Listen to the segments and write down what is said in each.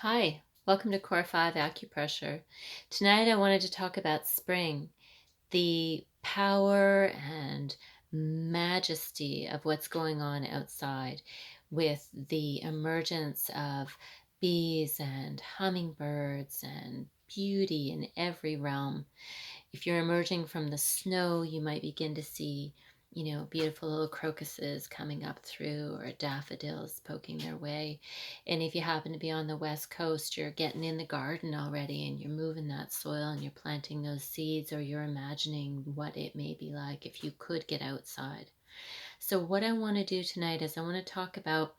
Hi, welcome to Core 5 Acupressure. Tonight I wanted to talk about spring, the power and majesty of what's going on outside with the emergence of bees and hummingbirds and beauty in every realm. If you're emerging from the snow, you might begin to see, beautiful little crocuses coming up through or daffodils poking their way. And if you happen to be on the West Coast, you're getting in the garden already and you're moving that soil and you're planting those seeds, or you're imagining what it may be like if you could get outside. So, what I want to do tonight is I want to talk about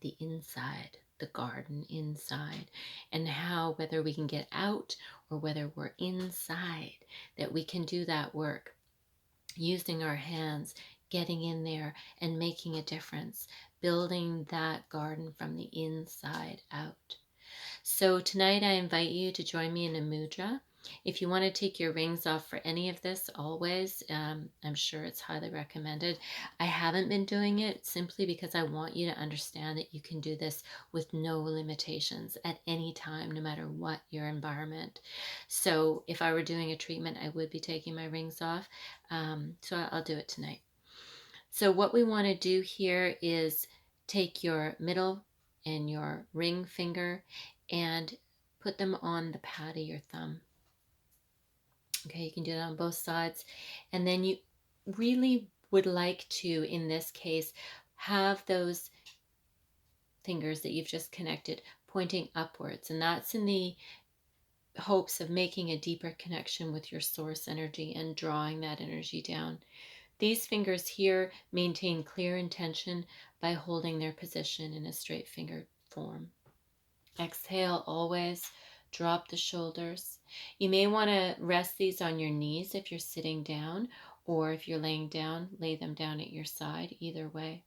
the inside, the garden inside, and how, whether we can get out or whether we're inside, that we can do that work using our hands, getting in there and making a difference, building that garden from the inside out. So tonight I invite you to join me in a mudra. If you want to take your rings off for any of this, always, I'm sure it's highly recommended. I haven't been doing it simply because I want you to understand that you can do this with no limitations at any time, no matter what your environment. So if I were doing a treatment, I would be taking my rings off. So I'll do it tonight. So what we want to do here is take your middle and your ring finger and put them on the pad of your thumb. Okay, you can do that on both sides. And then you really would like to, in this case, have those fingers that you've just connected pointing upwards. And that's in the hopes of making a deeper connection with your source energy and drawing that energy down. These fingers here maintain clear intention by holding their position in a straight finger form. Exhale always, drop the shoulders. You may want to rest these on your knees if you're sitting down, or if you're laying down, lay them down at your side, either way.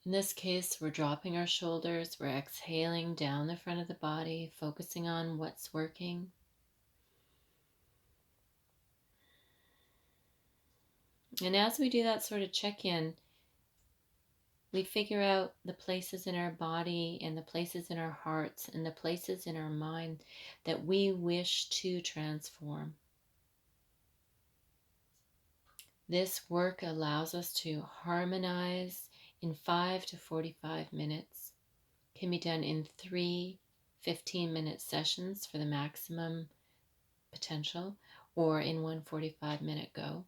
In this case, we're dropping our shoulders, we're exhaling down the front of the body, focusing on what's working. And as we do that sort of check-in, we figure out the places in our body and the places in our hearts and the places in our mind that we wish to transform. This work allows us to harmonize in 5 to 45 minutes. It can be done in 3 15-minute sessions for the maximum potential, or in one 45-minute go.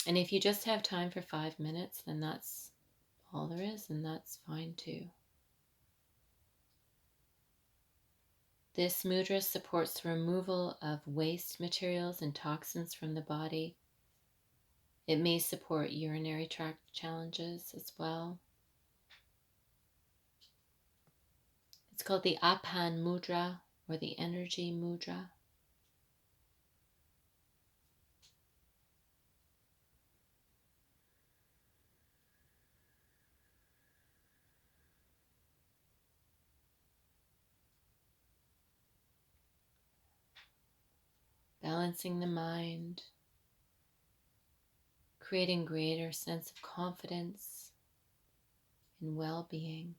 And if you just have time for 5 minutes, then that's all there is, and that's fine too. This mudra supports the removal of waste materials and toxins from the body. It may support urinary tract challenges as well. It's called the APAN mudra, or the energy mudra. Balancing the mind, creating greater sense of confidence and well-being.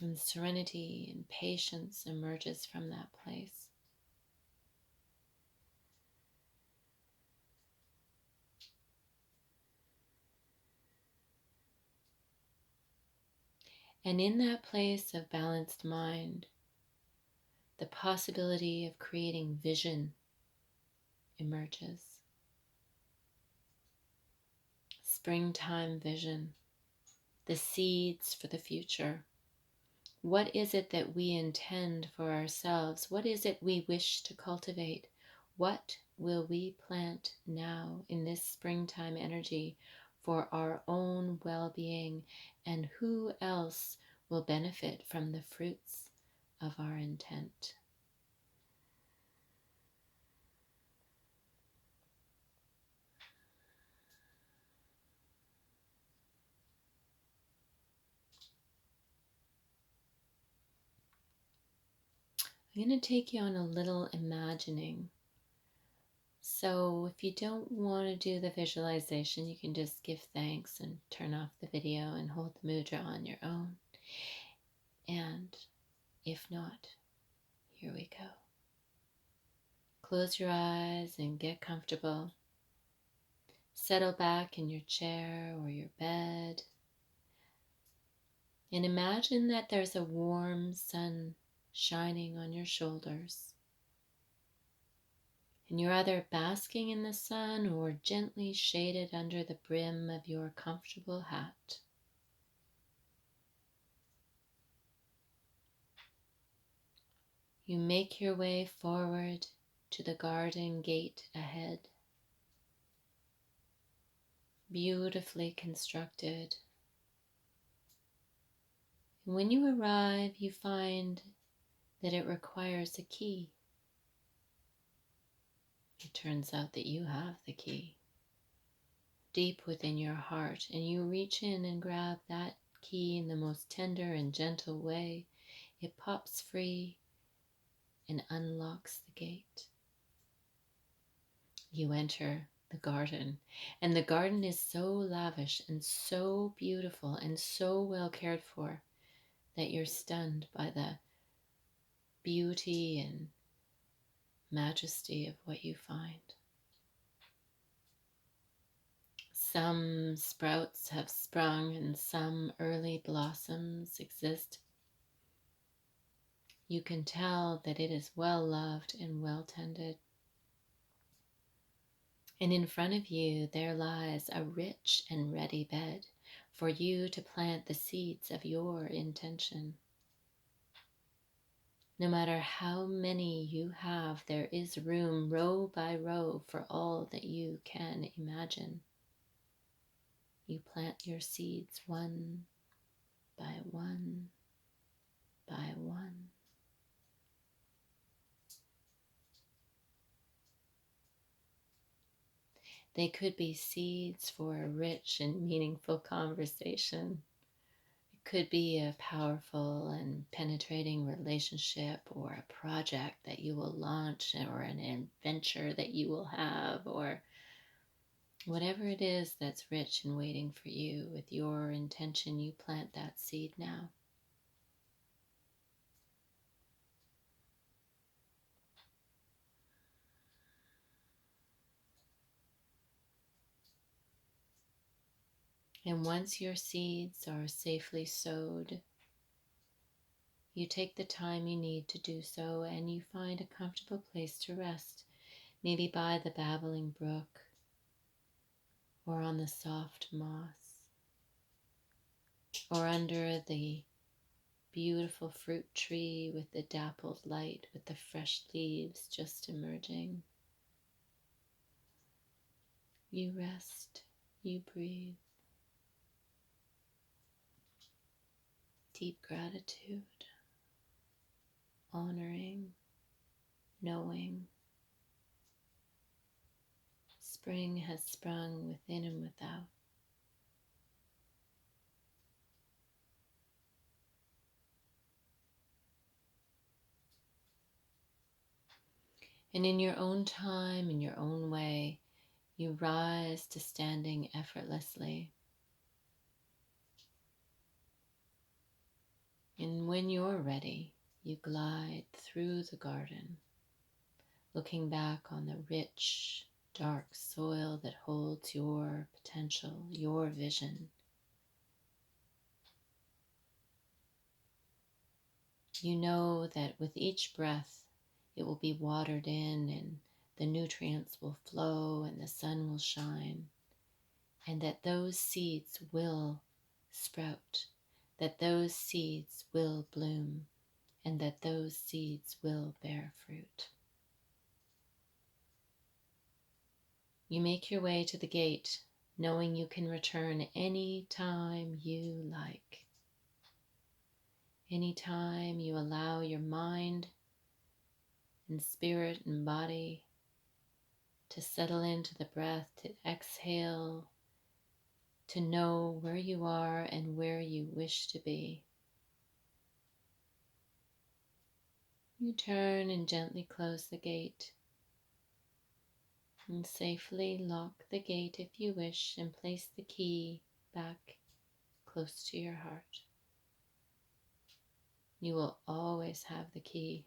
And serenity and patience emerges from that place. And in that place of balanced mind, the possibility of creating vision emerges. Springtime vision, the seeds for the future. What is it that we intend for ourselves? What is it we wish to cultivate? What will we plant now in this springtime energy for our own well-being? And who else will benefit from the fruits of our intent? I'm going to take you on a little imagining. So if you don't want to do the visualization, you can just give thanks and turn off the video and hold the mudra on your own. And if not, here we go. Close your eyes and get comfortable. Settle back in your chair or your bed. And imagine that there's a warm sun shining on your shoulders. And you're either basking in the sun or gently shaded under the brim of your comfortable hat. You make your way forward to the garden gate ahead. Beautifully constructed. And when you arrive, you find that it requires a key. It turns out that you have the key deep within your heart, and you reach in and grab that key in the most tender and gentle way. It pops free and unlocks the gate. You enter the garden, and the garden is so lavish and so beautiful and so well cared for that you're stunned by the beauty and majesty of what you find. Some sprouts have sprung and some early blossoms exist. You can tell that it is well loved and well tended. And in front of you there lies a rich and ready bed for you to plant the seeds of your intention. No matter how many you have, there is room row by row for all that you can imagine. You plant your seeds one by one by one. They could be seeds for a rich and meaningful conversation. It could be a powerful and penetrating relationship or a project that you will launch or an adventure that you will have, or whatever it is that's rich and waiting for you. With your intention, you plant that seed now. And once your seeds are safely sowed, you take the time you need to do so, and you find a comfortable place to rest, maybe by the babbling brook or on the soft moss or under the beautiful fruit tree with the dappled light with the fresh leaves just emerging. You rest, you breathe. Deep gratitude, honoring, knowing. Spring has sprung within and without. And in your own time, in your own way, you rise to standing effortlessly. And when you're ready, you glide through the garden, looking back on the rich, dark soil that holds your potential, your vision. You know that with each breath, it will be watered in and the nutrients will flow and the sun will shine, and that those seeds will sprout, that those seeds will bloom, and that those seeds will bear fruit. You make your way to the gate, knowing you can return any time you like. Anytime you allow your mind and spirit and body to settle into the breath, to exhale, to know where you are and where you wish to be. You turn and gently close the gate. And safely lock the gate if you wish and place the key back close to your heart. You will always have the key.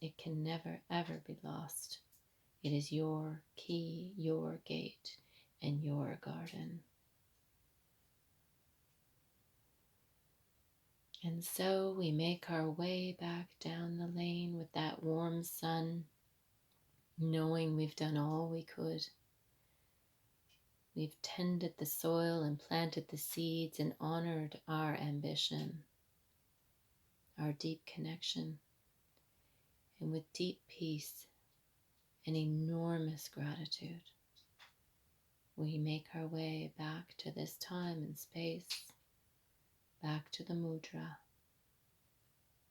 It can never ever be lost. It is your key, your gate, and your garden. And so we make our way back down the lane with that warm sun, knowing we've done all we could. We've tended the soil and planted the seeds and honored our ambition, our deep connection, and with deep peace and enormous gratitude, we make our way back to this time and space, back to the mudra,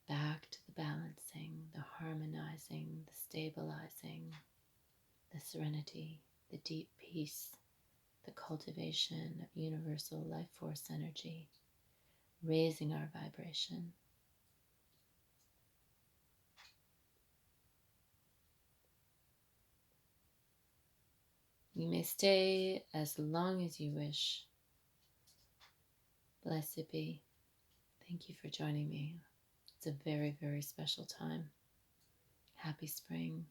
back to the balancing, the harmonizing, the stabilizing, the serenity, the deep peace, the cultivation of universal life force energy, raising our vibration. You may stay as long as you wish. Blessed be. Thank you for joining me. It's a very, very special time. Happy spring.